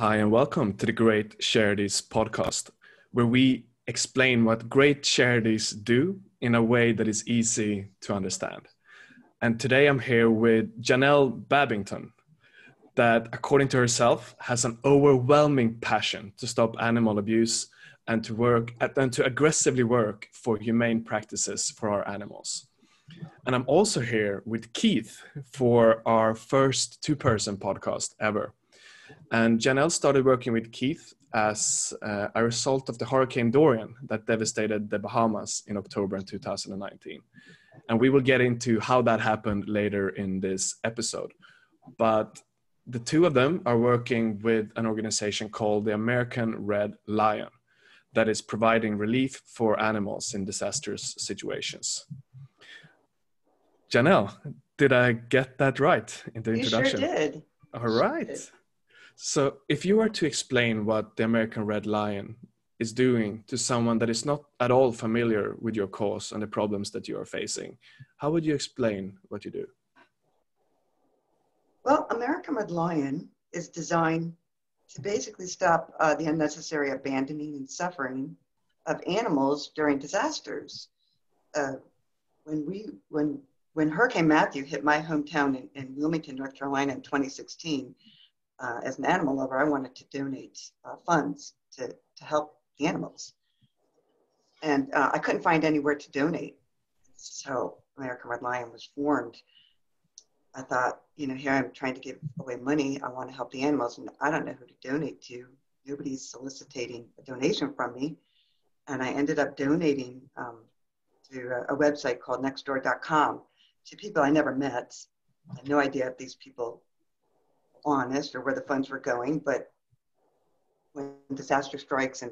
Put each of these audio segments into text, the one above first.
Hi, and welcome to the Great Charities podcast, where we explain what great charities do in a way that is easy to understand. And today I'm here with Janelle Babington, that, according to herself, has an overwhelming passion to stop animal abuse and to aggressively work for humane practices for our animals. And I'm also here with Keith for our first two-person podcast ever. And Janelle started working with Keith as a result of the Hurricane Dorian that devastated the Bahamas in October 2019. And we will get into how that happened later in this episode. But the two of them are working with an organization called the American Red Lion that is providing relief for animals in disastrous situations. Janelle, did I get that right in the introduction? You sure did. All right. So if you were to explain what the American Red Lion is doing to someone that is not at all familiar with your cause and the problems that you are facing, how would you explain what you do? Well, American Red Lion is designed to basically stop the unnecessary abandoning and suffering of animals during disasters. When Hurricane Matthew hit my hometown in Wilmington, North Carolina in 2016, as an animal lover, I wanted to donate funds to help the animals. And I couldn't find anywhere to donate. So American Red Lion was formed. I thought, here I'm trying to give away money. I want to help the animals, and I don't know who to donate to. Nobody's soliciting a donation from me. And I ended up donating to a website called nextdoor.com to people I never met. I had no idea if these people honest or where the funds were going, but when disaster strikes and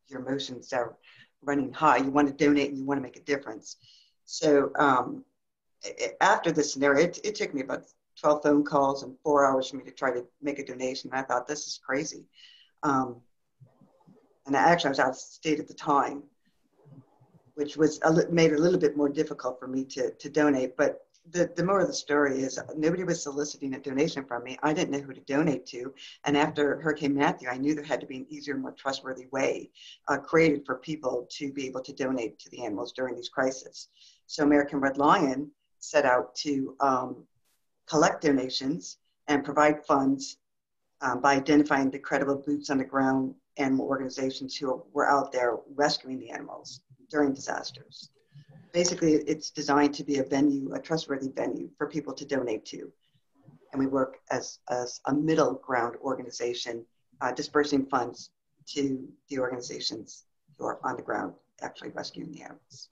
your emotions are running high, you want to donate and you want to make a difference. So after this scenario, it took me about 12 phone calls and 4 hours for me to try to make a donation. And I thought, this is crazy. And I was out of state at the time, which made it a little bit more difficult for me to donate. But the moral of the story is nobody was soliciting a donation from me. I didn't know who to donate to. And after Hurricane Matthew, I knew there had to be an easier, more trustworthy way created for people to be able to donate to the animals during these crises. So American Red Lion set out to collect donations and provide funds by identifying the credible boots on the ground animal organizations who were out there rescuing the animals during disasters. Basically, it's designed to be a trustworthy venue for people to donate to. And we work as a middle ground organization, dispersing funds to the organizations who are on the ground actually rescuing the animals.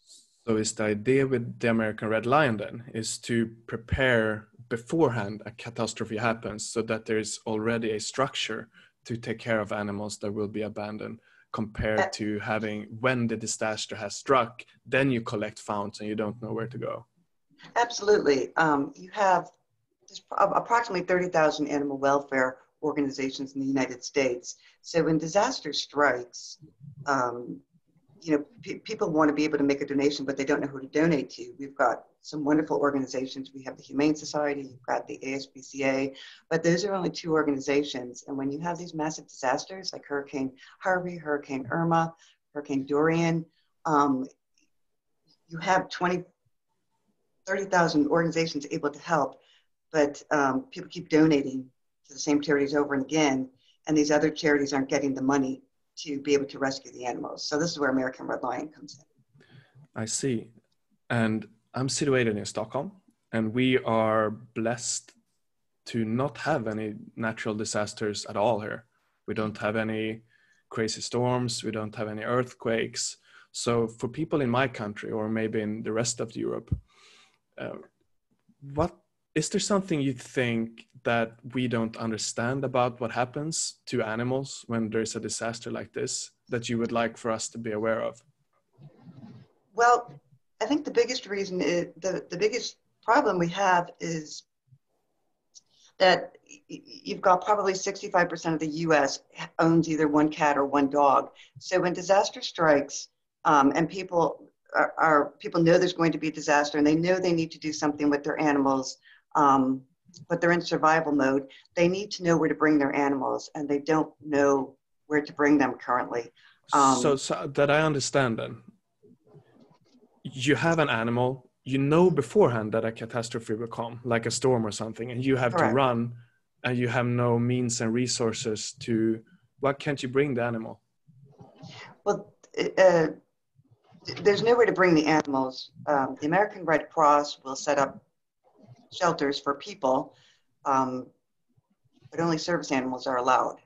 So is the idea with the American Red Lion then is to prepare beforehand a catastrophe happens so that there is already a structure to take care of animals that will be abandoned, compared to having, when the disaster has struck, then you collect funds and you don't know where to go? Absolutely. You have approximately 30,000 animal welfare organizations in the United States. So when disaster strikes, people want to be able to make a donation, but they don't know who to donate to. We've got some wonderful organizations. We have the Humane Society, you've got the ASPCA, but those are only two organizations. And when you have these massive disasters like Hurricane Harvey, Hurricane Irma, Hurricane Dorian, you have 30,000 organizations able to help, but people keep donating to the same charities over and again, and these other charities aren't getting the money to be able to rescue the animals. So this is where American Red Lion comes in. I see. And I'm situated in Stockholm, and we are blessed to not have any natural disasters at all here. We don't have any crazy storms. We don't have any earthquakes. So for people in my country, or maybe in the rest of Europe, is there something you think that we don't understand about what happens to animals when there's a disaster like this that you would like for us to be aware of? Well, I think the biggest reason is the biggest problem we have is that you've got probably 65% of the US owns either one cat or one dog. So when disaster strikes and people know there's going to be a disaster and they know they need to do something with their animals, but they're in survival mode. They need to know where to bring their animals, and they don't know where to bring them currently. So that I understand then, you have an animal, you know beforehand that a catastrophe will come, like a storm or something, and you have to Correct. run, and you have no means and resources to, why can't you bring the animal? Well, there's nowhere to bring the animals. The American Red Cross will set up shelters for people, but only service animals are allowed.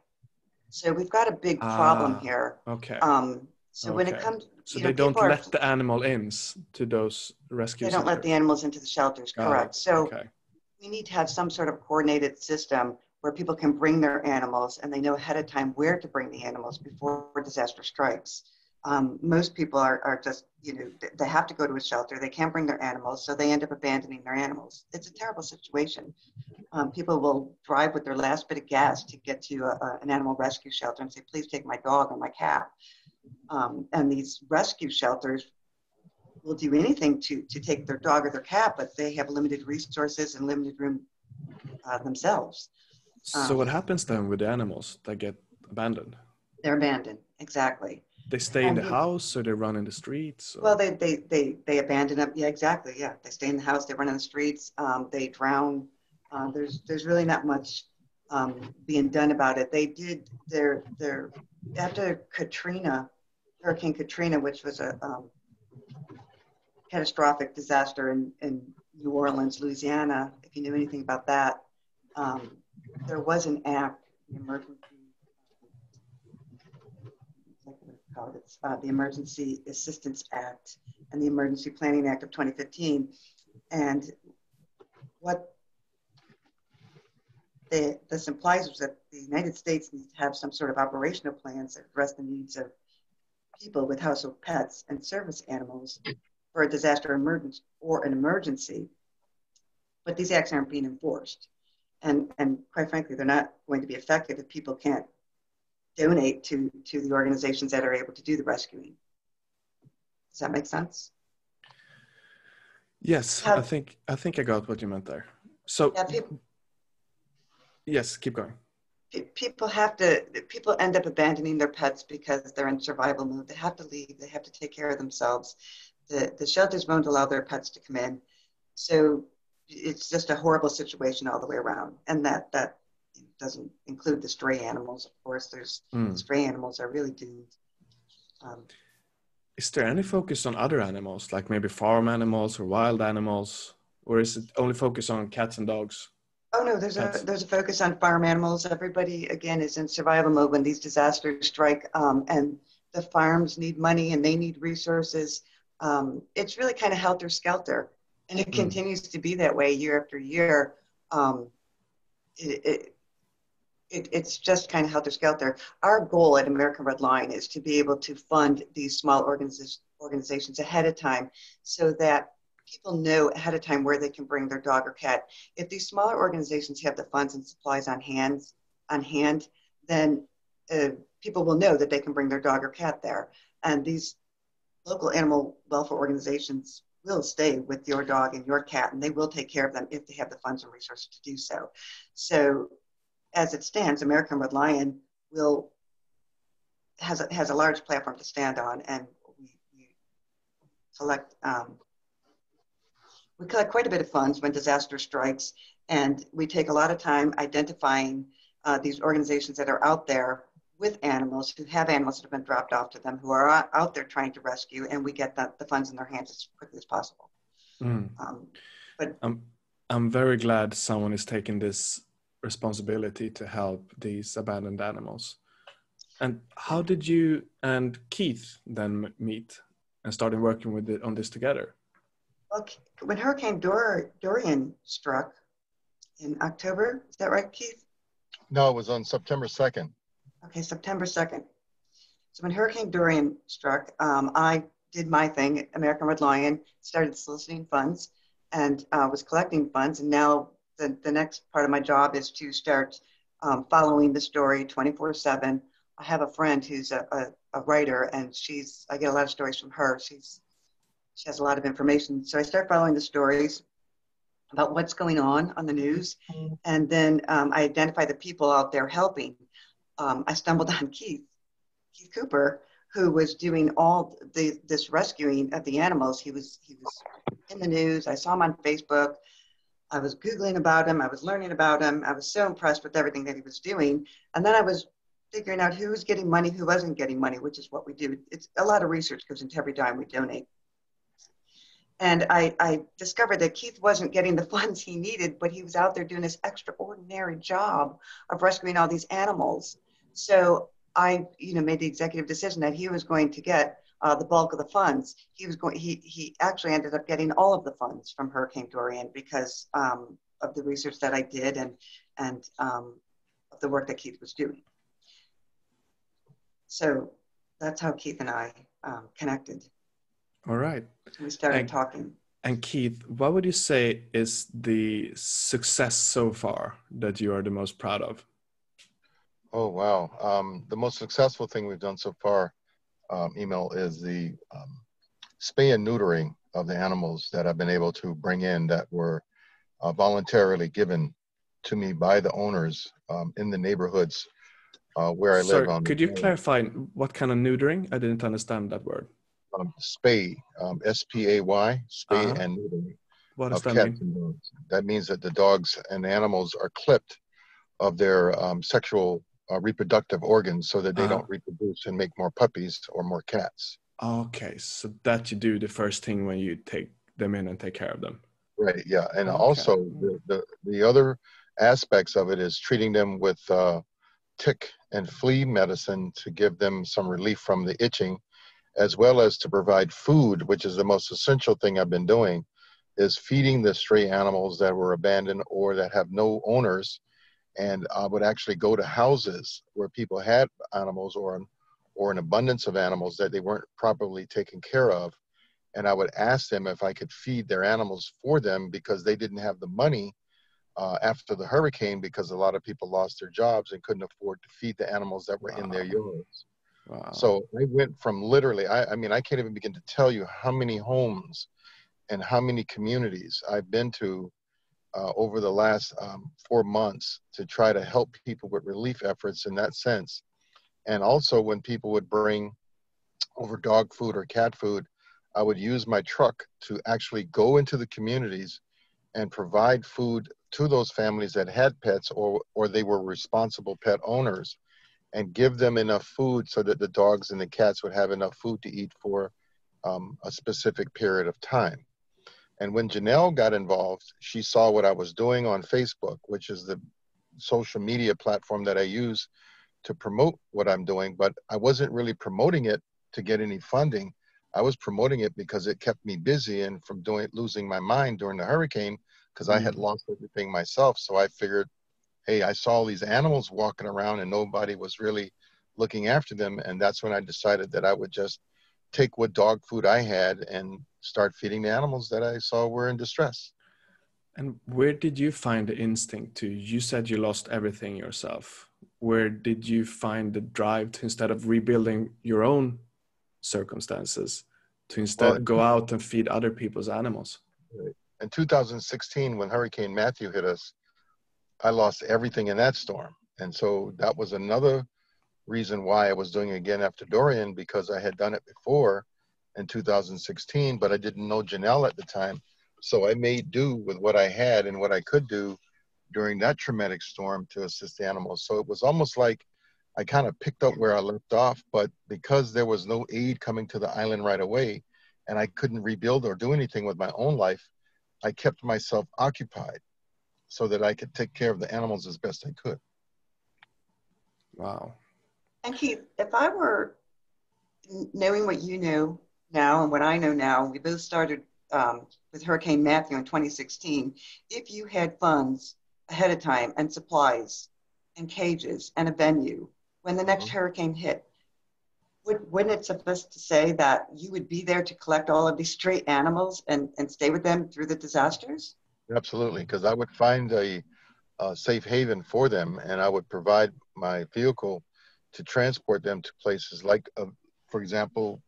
So we've got a big problem here. Okay. So when it comes, so they don't let the animal in to those rescue they don't centers. let the animals into the shelters, correct. So we need to have some sort of coordinated system where people can bring their animals and they know ahead of time where to bring the animals before disaster strikes. Most people are just, they have to go to a shelter. They can't bring their animals, so they end up abandoning their animals. It's a terrible situation. People will drive with their last bit of gas to get to an animal rescue shelter and say, please take my dog or my cat. And these rescue shelters will do anything to take their dog or their cat, but they have limited resources and limited room themselves. So what happens then with the animals that get abandoned? They're abandoned, exactly. They stay in the house, or they run in the streets? Or? Well, they abandon them. Yeah, exactly. Yeah, they stay in the house. They run in the streets. They drown. There's really not much being done about it. They did their after Katrina, Hurricane Katrina, which was a catastrophic disaster in New Orleans, Louisiana. If you knew anything about that, there was an act, the emergency. It's the Emergency Assistance Act and the Emergency Planning Act of 2015. And what this implies is that the United States needs to have some sort of operational plans that address the needs of people with household pets and service animals for a disaster emergency or an emergency. But these acts aren't being enforced. And quite frankly, they're not going to be effective if people can't donate to the organizations that are able to do the rescuing. Does that make sense? Yes, I think I got what you meant there. So yes, keep going. People end up abandoning their pets because they're in survival mode. They have to leave. They have to take care of themselves. The shelters won't allow their pets to come in. So it's just a horrible situation all the way around. And that doesn't include the stray animals. Of course, the stray animals are really doomed. Is there any focus on other animals, like maybe farm animals or wild animals, or is it only focused on cats and dogs? Oh no, there's a focus on farm animals. Everybody again is in survival mode when these disasters strike, and the farms need money and they need resources. It's really kind of helter skelter, and it continues to be that way year after year. It's just kind of helter-skelter. Our goal at American Red Lion is to be able to fund these small organizations ahead of time so that people know ahead of time where they can bring their dog or cat. If these smaller organizations have the funds and supplies on hand, then people will know that they can bring their dog or cat there. And these local animal welfare organizations will stay with your dog and your cat, and they will take care of them if they have the funds and resources to do so. So as it stands, American Red Lion has a large platform to stand on, and we collect quite a bit of funds when disaster strikes, and we take a lot of time identifying these organizations that are out there with animals, who have animals that have been dropped off to them, who are out there trying to rescue, and we get the funds in their hands as quickly as possible. But I'm very glad someone is taking this responsibility to help these abandoned animals. And how did you and Keith then meet and started working on this together? Well, when Hurricane Dorian struck in October, is that right, Keith? No, it was on September 2nd. Okay, September 2nd. So when Hurricane Dorian struck, I did my thing. American Red Lion started soliciting funds and was collecting funds. And now the next part of my job is to start following the story 24/7. I have a friend who's a writer, and I get a lot of stories from her. She has a lot of information. So I start following the stories. about what's going on the news. And then I identify the people out there helping. I stumbled on Keith Cooper, who was doing all this rescuing of the animals. He was in the news. I saw him on Facebook. I was Googling about him. I was learning about him. I was so impressed with everything that he was doing. And then I was figuring out who was getting money, who wasn't getting money, which is what we do. It's a lot of research goes into every dime we donate. And I discovered that Keith wasn't getting the funds he needed, but he was out there doing this extraordinary job of rescuing all these animals. So I, made the executive decision that he was going to get the bulk of the funds. He actually ended up getting all of the funds from Hurricane Dorian because of the research that I did and of the work that Keith was doing. So that's how Keith and I connected. All right. We started talking. And Keith, what would you say is the success so far that you are the most proud of? Oh, wow. The most successful thing we've done so far, Emil, is the spay and neutering of the animals that I've been able to bring in that were voluntarily given to me by the owners in the neighborhoods where I live. Could you clarify what kind of neutering? I didn't understand that word. Spay, S-P-A-Y, spay and neutering. What does that cats mean? And dogs. That means that the dogs and animals are clipped of their sexual reproductive organs so that they don't reproduce and make more puppies or more cats. Okay, so that you do the first thing when you take them in and take care of them. Right, yeah. And also the other aspects of it is treating them with tick and flea medicine to give them some relief from the itching, as well as to provide food, which is the most essential thing I've been doing, is feeding the stray animals that were abandoned or that have no owners. And I would actually go to houses where people had animals or an abundance of animals that they weren't properly taken care of. And I would ask them if I could feed their animals for them because they didn't have the money after the hurricane, because a lot of people lost their jobs and couldn't afford to feed the animals that were in their yards. Wow. So I went from literally, I mean, I can't even begin to tell you how many homes and how many communities I've been to over the last 4 months to try to help people with relief efforts in that sense. And also when people would bring over dog food or cat food, I would use my truck to actually go into the communities and provide food to those families that had pets or they were responsible pet owners, and give them enough food so that the dogs and the cats would have enough food to eat for a specific period of time. And when Janelle got involved, she saw what I was doing on Facebook, which is the social media platform that I use to promote what I'm doing, but I wasn't really promoting it to get any funding. I was promoting it because it kept me busy and from losing my mind during the hurricane, because I had lost everything myself. So I figured, hey, I saw all these animals walking around and nobody was really looking after them. And that's when I decided that I would just take what dog food I had and start feeding the animals that I saw were in distress. And where did you find the instinct to, you said you lost everything yourself. Where did you find the drive to, instead of rebuilding your own circumstances, to instead go out and feed other people's animals? In 2016, when Hurricane Matthew hit us, I lost everything in that storm. And so that was another reason why I was doing it again after Dorian, because I had done it before in 2016, but I didn't know Janelle at the time. So I made do with what I had and what I could do during that traumatic storm to assist the animals. So it was almost like I kind of picked up where I left off, but because there was no aid coming to the island right away, and I couldn't rebuild or do anything with my own life, I kept myself occupied so that I could take care of the animals as best I could. Wow. And Keith, if I were knowing what you know now and what I know now, we both started with Hurricane Matthew in 2016. If you had funds ahead of time and supplies and cages and a venue, when the next hurricane hit, wouldn't it suffice to say that you would be there to collect all of these stray animals and stay with them through the disasters? Absolutely, because I would find a safe haven for them, and I would provide my vehicle to transport them to places like, for example,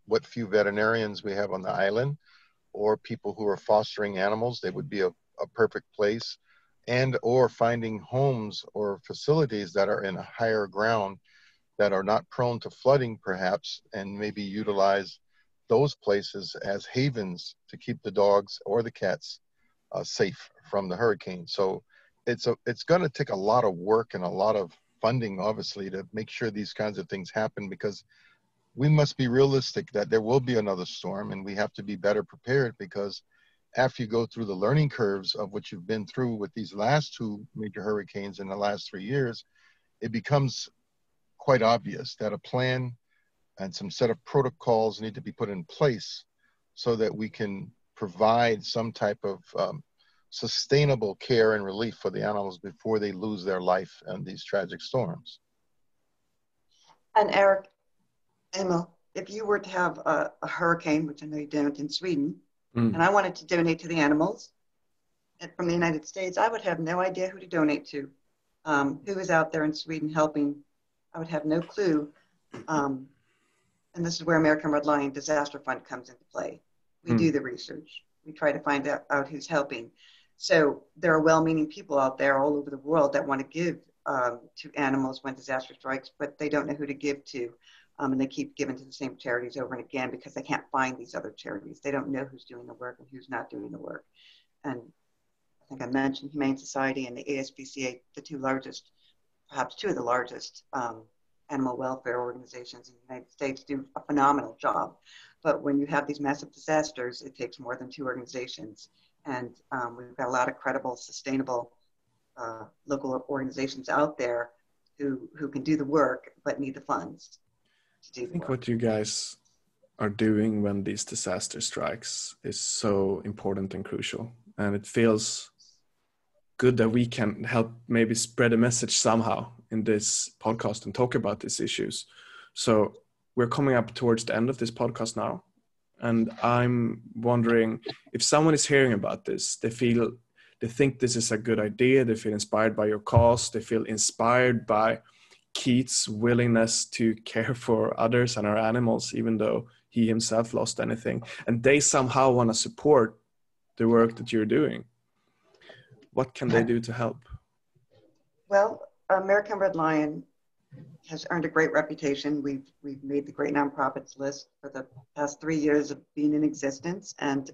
what few veterinarians we have on the island, or people who are fostering animals. They would be a a perfect place, and or finding homes or facilities that are in a higher ground that are not prone to flooding perhaps, and maybe utilize those places as havens to keep the dogs or the cats safe from the hurricane. So it's going to take a lot of work and a lot of funding, obviously, to make sure these kinds of things happen, because we must be realistic that there will be another storm, and we have to be better prepared, because after you go through the learning curves of what you've been through with these last two major hurricanes in the last 3 years, it becomes quite obvious that a plan and some set of protocols need to be put in place so that we can provide some type of sustainable care and relief for the animals before they lose their life in these tragic storms. And Eric, Emil, if you were to have a hurricane, which I know you don't in Sweden, and I wanted to donate to the animals from the United States, I would have no idea who to donate to. Who is out there in Sweden helping? I would have no clue. And this is where American Red Lion Disaster Fund comes into play. We do the research. We try to find out who's helping. So there are well-meaning people out there all over the world that want to give to animals when disaster strikes, but they don't know who to give to. And they keep giving to the same charities over and again because they can't find these other charities. They don't know who's doing the work and who's not doing the work. And I think I mentioned Humane Society and the ASPCA, the two largest, perhaps two of the largest animal welfare organizations in the United States, do a phenomenal job. But when you have these massive disasters, it takes more than two organizations. And we've got a lot of credible, sustainable local organizations out there who can do the work, but need the funds to do the work. I think what you guys are doing when these disaster strikes is so important and crucial. And it feels good that we can help maybe spread a message somehow in this podcast and talk about these issues. So we're coming up towards the end of this podcast now. And I'm wondering if someone is hearing about this, they think this is a good idea. They feel inspired by your cause. They feel inspired by Keith's willingness to care for others and our animals, even though he himself lost anything. And they somehow want to support the work that you're doing. What can they do to help? Well, American Red Lion has earned a great reputation. We've made the great nonprofits list for the past 3 years of being in existence. And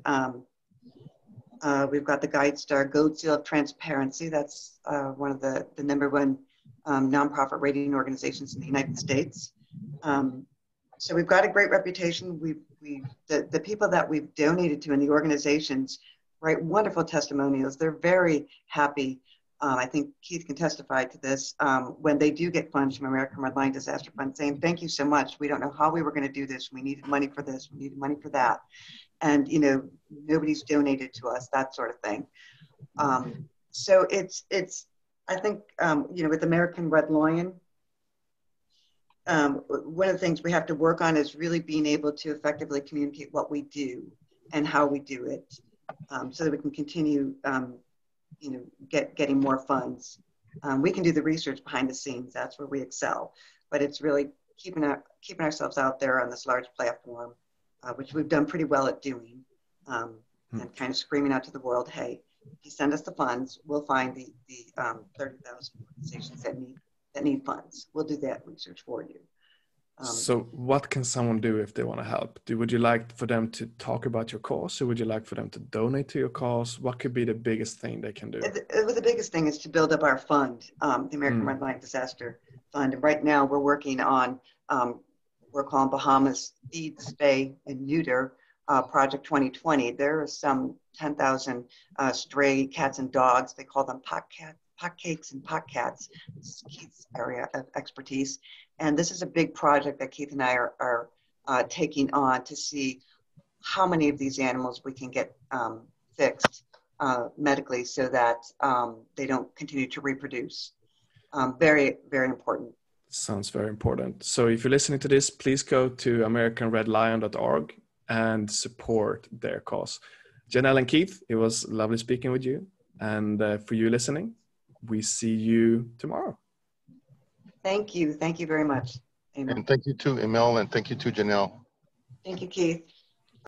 we've got the GuideStar Gold Seal of Transparency. That's one of the number one nonprofit rating organizations in the United States. So we've got a great reputation. The people that we've donated to in the organizations write wonderful testimonials. They're very happy. I think Keith can testify to this, when they do get funds from American Red Lion Disaster Fund saying, thank you so much. We don't know how we were going to do this. We needed money for this. We needed money for that. And, you know, nobody's donated to us, that sort of thing. So it's I think, you know, with American Red Lion, one of the things we have to work on is really being able to effectively communicate what we do and how we do it, so that we can continue you know, getting more funds. We can do the research behind the scenes. That's where we excel. But it's really keeping ourselves out there on this large platform, which we've done pretty well at doing, and kind of screaming out to the world, hey, if you send us the funds, we'll find the 30,000 organizations that need funds. We'll do that research for you. So what can someone do if they want to help? Would you like for them to talk about your cause, or would you like for them to donate to your cause? What could be the biggest thing they can do? The biggest thing is to build up our fund, the American Red Lion Disaster Fund. And right now we're working on, we're calling Bahamas Feed, Spay, and Neuter Project 2020. There are some 10,000 stray cats and dogs. They call them pot cakes and pot cats. This is Keith's area of expertise. And this is a big project that Keith and I are taking on to see how many of these animals we can get fixed medically so that they don't continue to reproduce. Very, very important. Sounds very important. So if you're listening to this, please go to americanredlion.org and support their cause. Janelle and Keith, it was lovely speaking with you. And for you listening, we see you tomorrow. Thank you. Thank you very much, Emil. And thank you too, Emil, and thank you too, Janelle. Thank you, Keith.